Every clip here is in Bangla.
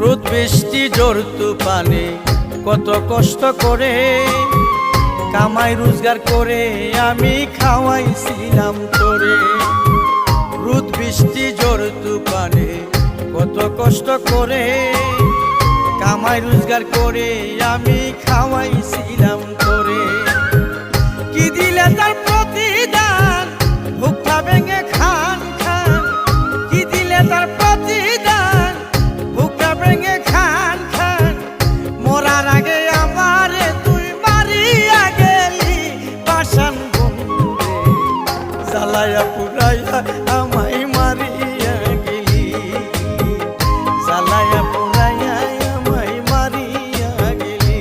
রোদ বৃষ্টি জোর তুফানে কত কষ্ট করে কামাই রোজগার করে আমি খাওয়াইছিলাম তোরে। রোদ বৃষ্টি জোর তুফানে কত কষ্ট করে কামাই রোজগার করে আমি খাওয়াইছিলাম তোরে। কি দিলে তার প্রতিদান বুকটা ভেঙে খান খান, কি দিলে তার প্রতিদান বুকটা ভেঙে খান খান। মরার আগে আমারে তুই মারিয়া গেলি পাষাণ বন্ধুরে, জ্বালায়া পুরাইয়া আমায় মারিয়া গেলি, জ্বালায়া পুরাইয়া আমায় মারিয়া গেলি।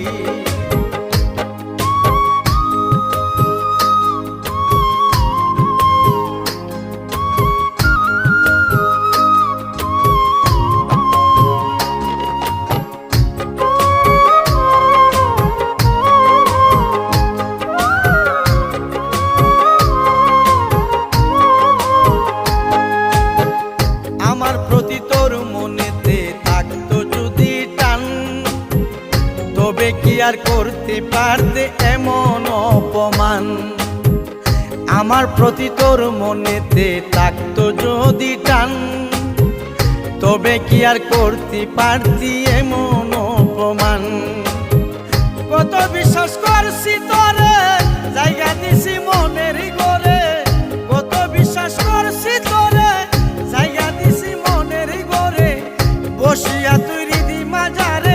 আমার প্রতি তোর মনেতে থাকতো যদি টান, তবে কি আর করতে পারতে এমন অপমান। আমার প্রতি তোর মনেতে থাকতো যদি টান, তবে কি আর করতে পারতি এমন অপমান। কত বিশ্বাস করছি তোরে, জায়গা দিছি মনের ঘরে, কত বিশ্বাস করছি তোরে, জায়গা দিছি মনের ঘরে। বসিয়া তুই হৃদি মাজারে